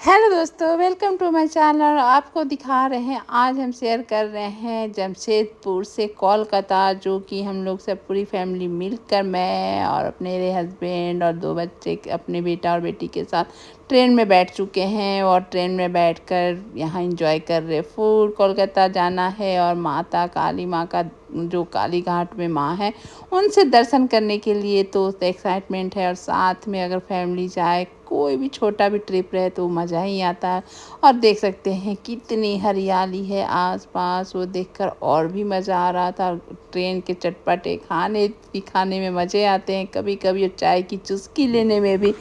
Hello दोस्तों, welcome to my channel. आपको दिखा रहे हैं, आज हम शेयर कर रहे हैं जमशेदपुर से कोलकाता, जो कि हम लोग सब पूरी फैमिली मिलकर, मैं और अपने मेरे हस्बैंड और 2 बच्चे अपने बेटा और बेटी के साथ ट्रेन में बैठ चुके हैं और ट्रेन में बैठकर यहाँ एंजॉय कर रहे। फुल कोलकाता जाना है और माता काली माँ का, जो काली घाट में माँ है, उनसे दर्शन करने के लिए तो एक्साइटमेंट है। और साथ में अगर फैमिली जाए, कोई भी छोटा भी ट्रिप रहे तो मज़ा ही आता है। और देख सकते हैं कितनी हरियाली है आसपास, वो देखकर और भी मज़ा आ रहा था। ट्रेन के चटपटे खाने में मज़े आते हैं, कभी कभी चाय की चुस्की लेने में भी।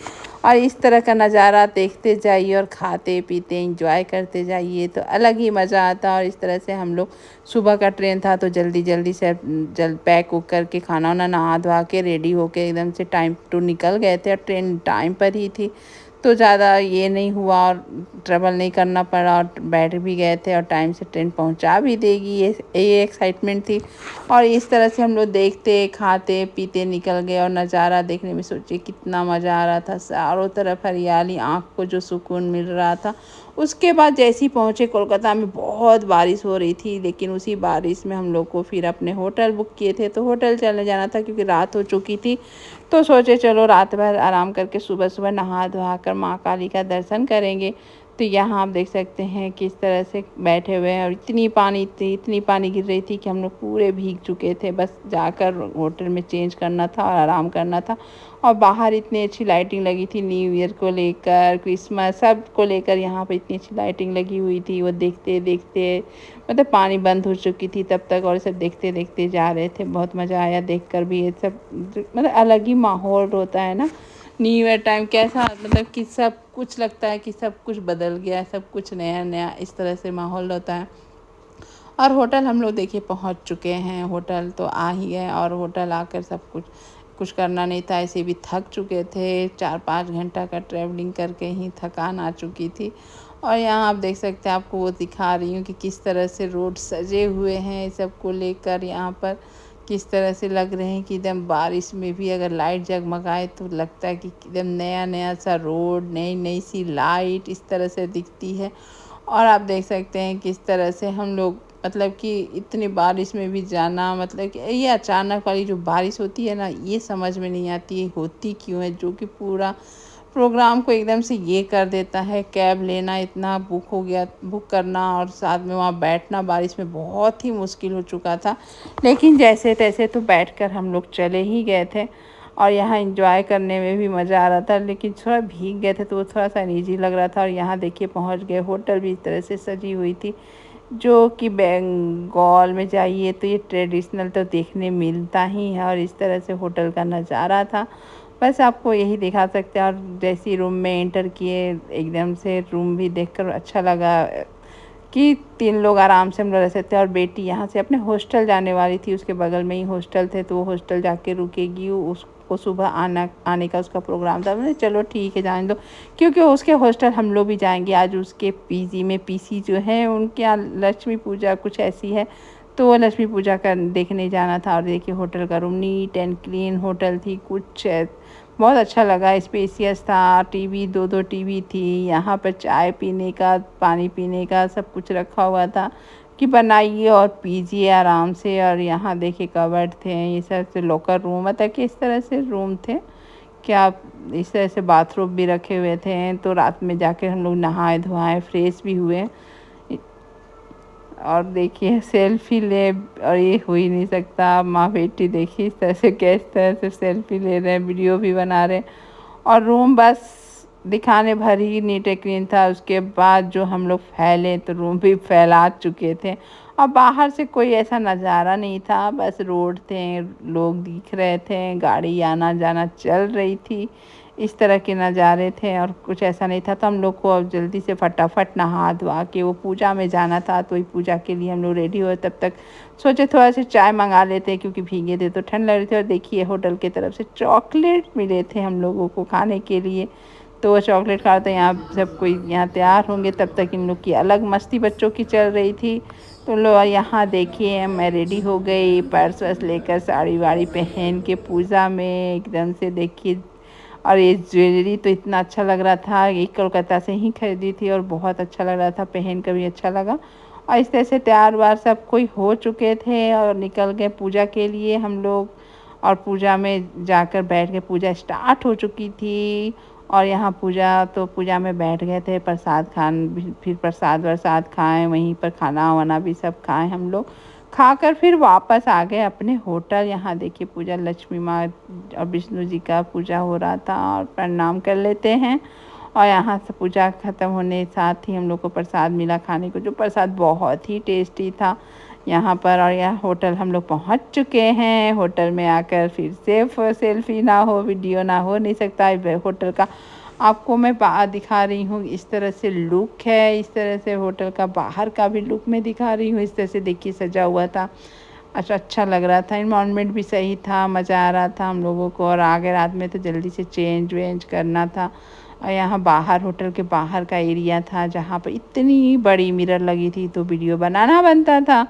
और इस तरह का नज़ारा देखते जाइए और खाते पीते एंजॉय करते जाइए तो अलग ही मज़ा आता है। और इस तरह से हम लोग, सुबह का ट्रेन था तो जल्दी जल्दी से पैक उक करके खाना वाना नहा धोवा के रेडी होके एकदम से टाइम टू निकल गए थे। और ट्रेन टाइम पर ही थी तो ज़्यादा ये नहीं हुआ और ट्रैवल नहीं करना पड़ा और बैठ भी गए थे और टाइम से ट्रेन पहुंचा भी देगी, ये एक्साइटमेंट थी। और इस तरह से हम लोग देखते खाते पीते निकल गए और नज़ारा देखने में सोचिए कितना मज़ा आ रहा था। चारों तरफ हरियाली, आँख को जो सुकून मिल रहा था। उसके बाद जैसे ही पहुँचे कोलकाता में, बहुत बारिश हो रही थी, लेकिन उसी बारिश में हम लोग को फिर अपने होटल बुक किए थे तो होटल चले जाना था क्योंकि रात हो चुकी थी। तो सोचे चलो रात भर आराम करके सुबह सुबह नहा धोवा कर माँ काली का दर्शन करेंगे। तो यहाँ आप देख सकते हैं किस तरह से बैठे हुए हैं और इतनी पानी गिर रही थी कि हम लोग पूरे भीग चुके थे। बस जाकर होटल में चेंज करना था और आराम करना था। और बाहर इतनी अच्छी लाइटिंग लगी थी, न्यू ईयर को लेकर, क्रिसमस सब को लेकर यहाँ पे इतनी अच्छी लाइटिंग लगी हुई थी। वो देखते देखते, मतलब पानी बंद हो चुकी थी तब तक, और सब देखते देखते जा रहे थे। बहुत मज़ा आया देखकर भी। ये सब मतलब अलग ही माहौल होता है ना न्यू ईयर टाइम। कैसा मतलब कि सब कुछ लगता है कि सब कुछ बदल गया, सब कुछ नया नया, इस तरह से माहौल होता है। और होटल हम लोग देखिए पहुंच चुके हैं, होटल तो आ ही गए। और होटल आकर सब कुछ कुछ करना नहीं था, ऐसे भी थक चुके थे, 4-5 घंटा का ट्रैवलिंग करके ही थकान आ चुकी थी। और यहाँ आप देख सकते हैं, आपको वो दिखा रही हूँ कि किस तरह से रोड सजे हुए हैं सबको लेकर। यहाँ पर किस तरह से लग रहे हैं कि एकदम बारिश में भी अगर लाइट जगमगाए तो लगता है कि एकदम नया नया सा रोड, नई नई सी लाइट इस तरह से दिखती है। और आप देख सकते हैं किस तरह से हम लोग, मतलब कि इतनी बारिश में भी जाना, मतलब कि ये अचानक वाली जो बारिश होती है ना, ये समझ में नहीं आती है होती क्यों है, जो कि पूरा प्रोग्राम को एकदम से ये कर देता है। कैब लेना इतना बुक हो गया, बुक करना और साथ में वहाँ बैठना बारिश में बहुत ही मुश्किल हो चुका था। लेकिन जैसे तैसे तो बैठकर हम लोग चले ही गए थे। और यहाँ एंजॉय करने में भी मज़ा आ रहा था, लेकिन थोड़ा भीग गए थे तो वो थोड़ा सा अनईजी लग रहा था। और यहाँ देखिए पहुँच गए, होटल भी इस तरह से सजी हुई थी, जो कि बंगाल में जाइए तो ये ट्रेडिशनल तो देखने मिलता ही है। और इस तरह से होटल का नज़ारा था, बस आपको यही दिखा सकते हैं। और जैसे ही रूम में एंटर किए, एकदम से रूम भी देखकर अच्छा लगा कि 3 लोग आराम से हम लोग रह सकते हैं। और बेटी यहाँ से अपने हॉस्टल जाने वाली थी, उसके बगल में ही हॉस्टल थे तो वो हॉस्टल जाके रुकेगी। उसको सुबह आने का उसका प्रोग्राम था। मैंने चलो ठीक है जाने दो, क्योंकि उसके हॉस्टल हम लोग भी जाएंगे आज। उसके पीजी में, पीसी जो है उनके यहाँ लक्ष्मी पूजा कुछ ऐसी है, तो वो लक्ष्मी पूजा का देखने जाना था। और देखिए होटल का room neat and clean hotel थी, कुछ बहुत अच्छा लगा, स्पेसियस था। टीवी, 2-2 टीवी थी यहाँ पर, चाय पीने का, पानी पीने का सब कुछ रखा हुआ था कि बनाइए और पीजिए आराम से। और यहाँ देखिए कबर्ड थे, ये सब से लॉकर रूम, मतलब कि इस तरह से रूम थे क्या, इस तरह से बाथरूम भी रखे हुए थे। तो रात में जाकर हम लोग नहाए धोआए, फ्रेश भी हुए। और देखिए सेल्फी ले, और ये हो ही नहीं सकता, माँ बेटी देखिए इस तरह से किस तरह से सेल्फी ले रहे हैं, वीडियो भी बना रहे हैं। और रूम बस दिखाने भर ही नीट एंड क्लीन था। उसके बाद जो हम लोग फैले तो रूम भी फैला चुके थे। और बाहर से कोई ऐसा नज़ारा नहीं था, बस रोड थे, लोग दिख रहे थे, गाड़ी आना जाना चल रही थी, इस तरह के नज़ारे थे। और कुछ ऐसा नहीं था। तो हम लोग को अब जल्दी से फटाफट नहा धोवा के वो पूजा में जाना था, तो वही पूजा के लिए हम लोग रेडी हुए। तब तक सोचे थोड़ा सा चाय मंगा लेते क्योंकि भीगे थे तो ठंड लग रही थी। और देखिए होटल की तरफ से चॉकलेट मिले थे हम लोगों को खाने के लिए, तो वो चॉकलेट खा रहे थे। यहाँ सब कोई यहाँ तैयार होंगे तब तक इन लोग की अलग मस्ती बच्चों की चल रही थी। तो लोग यहाँ देखिए मैं रेडी हो गई, पर्स वर्स लेकर, साड़ी वाड़ी पहन के पूजा में एकदम से देखिए। और ये ज्वेलरी तो इतना अच्छा लग रहा था, ये कोलकाता से ही खरीदी थी और बहुत अच्छा लग रहा था, पहन कर भी अच्छा लगा। और इस तरह से तैयार वार सब कोई हो चुके थे और निकल गए पूजा के लिए हम लोग। और पूजा में जाकर बैठ के पूजा स्टार्ट हो चुकी थी। और यहाँ पूजा में बैठ गए थे, प्रसाद फिर प्रसाद वरसाद खाएं, वहीं पर खाना वाना भी सब खाएं हम लोग। खाकर फिर वापस आ गए अपने होटल। यहाँ देखिए पूजा लक्ष्मी माँ और विष्णु जी का पूजा हो रहा था और प्रणाम कर लेते हैं। और यहाँ से पूजा ख़त्म होने साथ ही हम लोग को प्रसाद मिला खाने को, जो प्रसाद बहुत ही टेस्टी था यहाँ पर। और यह होटल हम लोग पहुँच चुके हैं। होटल में आकर फिर से सेल्फी ना हो, वीडियो ना हो नहीं सकता है। होटल का आपको मैं दिखा रही हूँ, इस तरह से लुक है, इस तरह से होटल का बाहर का भी लुक मैं दिखा रही हूँ। इस तरह से देखिए सजा हुआ था, अच्छा लग रहा था, इन्वायरमेंट भी सही था, मज़ा आ रहा था हम लोगों को। और आगे रात में तो जल्दी से चेंज वेंज करना था। और यहाँ बाहर होटल के बाहर का एरिया था जहाँ पर इतनी बड़ी मिरर लगी थी तो वीडियो बनाना बनता था।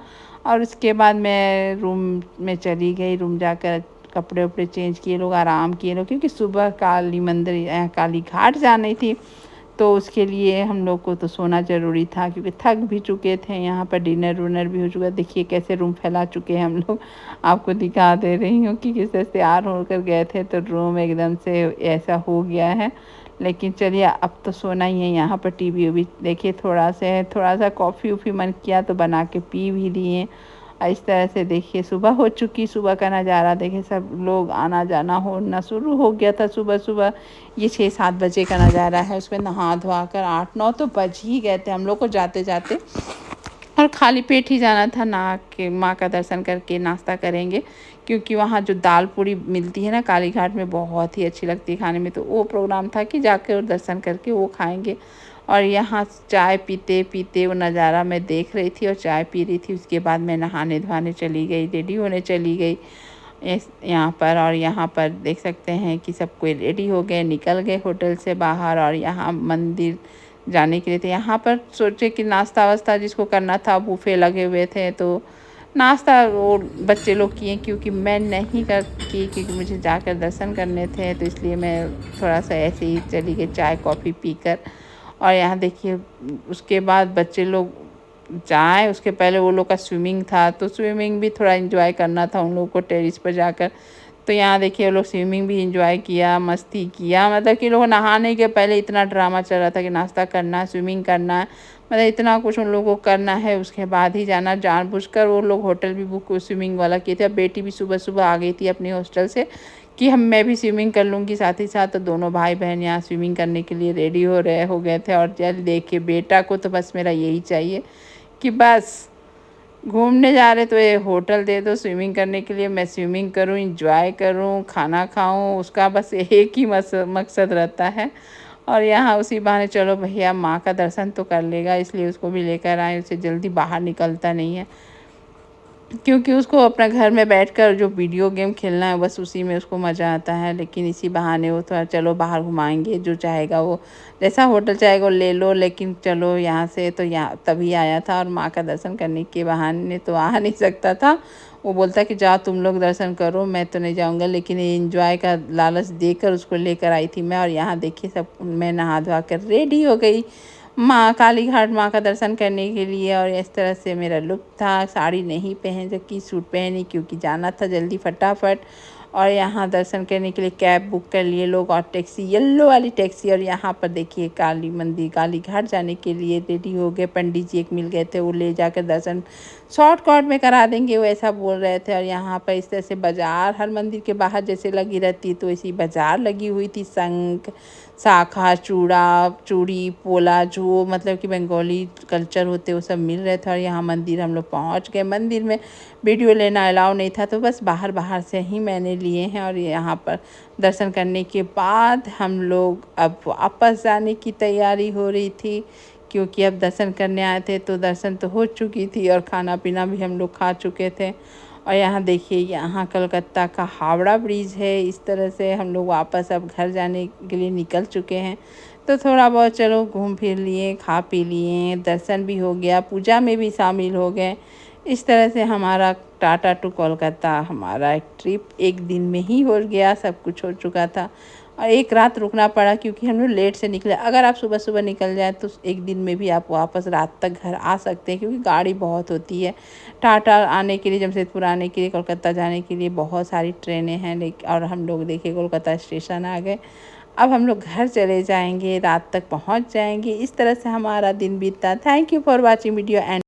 और उसके बाद मैं रूम में चली गई, रूम जाकर कपड़े उपड़े चेंज किए लोग, आराम किए लोग, क्योंकि सुबह काली मंदिर काली घाट जानी थी तो उसके लिए हम लोग को तो सोना ज़रूरी था, क्योंकि थक भी चुके थे। यहाँ पर डिनर विनर भी हो चुका। देखिए कैसे रूम फैला चुके हैं हम लोग, आपको दिखा दे रही हूँ कि किस तरह से तैयार होकर गए थे तो रूम एकदम से ऐसा हो गया है। लेकिन चलिए अब तो सोना ही है। यहाँ पर टीवी भी देखिए थोड़ा सा कॉफ़ी वॉफ़ी मन किया तो बना के पी भी लिए। इस तरह से देखिए सुबह हो चुकी, सुबह का नज़ारा देखिए, सब लोग आना जाना होना शुरू हो गया था सुबह सुबह। ये 6-7 बजे का नज़ारा है। उसमें नहा धोआ कर 8-9 तो बज ही गए थे हम लोग को जाते जाते। और खाली पेट ही जाना था, ना कि माँ का दर्शन करके नाश्ता करेंगे, क्योंकि वहाँ जो दाल पूड़ी मिलती है ना काली घाट में, बहुत ही अच्छी लगती है खाने में। तो वो प्रोग्राम था कि जाकर दर्शन करके वो खाएंगे। और यहाँ चाय पीते पीते वो नज़ारा मैं देख रही थी और चाय पी रही थी। उसके बाद मैं नहाने धोने चली गई, रेडी होने चली गई यहाँ पर। और यहाँ पर देख सकते हैं कि सब कोई रेडी हो गए, निकल गए होटल से बाहर और यहाँ मंदिर जाने के लिए थे। यहाँ पर सोचे कि नाश्ता वास्ता जिसको करना था, बूफे लगे हुए थे तो नाश्ता वो बच्चे लोग किए, क्योंकि मैं नहीं की, क्योंकि मुझे जाकर दर्शन करने थे। तो इसलिए मैं थोड़ा सा ऐसे ही चली गई चाय कॉफ़ी पीकर। और यहाँ देखिए उसके बाद बच्चे लोग जाए उसके पहले वो लोग का स्विमिंग था, तो स्विमिंग भी थोड़ा एंजॉय करना था उन लोगों को टेरिस पर जाकर। तो यहाँ देखिए वो लोग स्विमिंग भी एंजॉय किया, मस्ती किया। मतलब कि लोग नहाने के पहले इतना ड्रामा चल रहा था कि नाश्ता करना है, स्विमिंग करना है, मतलब इतना कुछ उन लोगों को करना है, उसके बाद ही जाना। जानबूझकर वो लोग होटल भी बुक स्विमिंग वाला किए थे। अब बेटी भी सुबह सुबह आ गई थी अपने हॉस्टल से कि मैं भी स्विमिंग कर लूँगी साथ ही साथ। तो दोनों भाई बहन यहाँ स्विमिंग करने के लिए रेडी हो गए थे। और जल देखिए बेटा को तो बस मेरा यही चाहिए कि बस घूमने जा रहे तो ये होटल दे दो स्विमिंग करने के लिए, मैं स्विमिंग करूँ, एंजॉय करूँ, खाना खाऊँ, उसका बस एक ही मकसद रहता है। और यहाँ उसी बहाने चलो भैया माँ का दर्शन तो कर लेगा, इसलिए उसको भी लेकर आए। उसे जल्दी बाहर निकलता नहीं है, क्योंकि उसको अपना घर में बैठकर जो वीडियो गेम खेलना है बस उसी में उसको मज़ा आता है। लेकिन इसी बहाने वो थोड़ा चलो बाहर घुमाएंगे, जो चाहेगा वो, जैसा होटल चाहेगा वो ले लो। लेकिन चलो यहाँ से तो यहाँ तभी आया था और माँ का दर्शन करने के बहाने तो आ नहीं सकता था। वो बोलता कि जाओ तुम लोग दर्शन करो, मैं तो नहीं जाऊँगा। लेकिन एंजॉय का लालच देकर उसको लेकर आई थी मैं। और यहाँ देखिए सब मैं नहा धोआ कर रेडी हो गई माँ काली घाट माँ का दर्शन करने के लिए। और इस तरह से मेरा लुक था। साड़ी नहीं पहन सकी, सूट पहनी क्योंकि जाना था जल्दी फटाफट। और यहाँ दर्शन करने के लिए कैब बुक कर लिए लोग और टैक्सी, येलो वाली टैक्सी। और यहाँ पर देखिए काली मंदिर काली घाट जाने के लिए रेडी हो गए। पंडित जी एक मिल गए थे, वो ले जाकर दर्शन शॉर्टकट में करा देंगे, वो ऐसा बोल रहे थे। और यहाँ पर इस तरह से बाज़ार हर मंदिर के बाहर जैसे लगी रहती तो ऐसी बाज़ार लगी हुई थी। शंख शाखा चूड़ी पोला, जो मतलब कि बंगाली कल्चर होते वो सब मिल रहे थे। और यहाँ मंदिर हम लोग पहुँच गए। मंदिर में वीडियो लेना अलाउ नहीं था, तो बस बाहर से ही मैंने लिए हैं। और यहाँ पर दर्शन करने के बाद हम लोग अब वापस जाने की तैयारी हो रही थी, क्योंकि अब दर्शन करने आए थे तो दर्शन तो हो चुकी थी और खाना पीना भी हम लोग खा चुके थे। और यहाँ देखिए यहाँ कलकत्ता का हावड़ा ब्रिज है। इस तरह से हम लोग वापस अब घर जाने के लिए निकल चुके हैं। तो थोड़ा बहुत चलो घूम फिर लिए, खा पी लिए, दर्शन भी हो गया, पूजा में भी शामिल हो गए। इस तरह से हमारा टाटा टू कोलकाता हमारा एक ट्रिप एक दिन में ही हो गया, सब कुछ हो चुका था। और एक रात रुकना पड़ा क्योंकि हम लोग लेट से निकले। अगर आप सुबह सुबह निकल जाए तो एक दिन में भी आप वापस रात तक घर आ सकते हैं, क्योंकि गाड़ी बहुत होती है। टाटा आने के लिए, जमशेदपुर आने के लिए, कोलकाता जाने के लिए बहुत सारी ट्रेनें हैं। लेकिन और हम लोग देखिए कोलकाता स्टेशन आ गए। अब हम लोग घर चले जाएंगे, रात तक पहुंच जाएंगे। इस तरह से हमारा दिन बीतता। Thank you for watching video and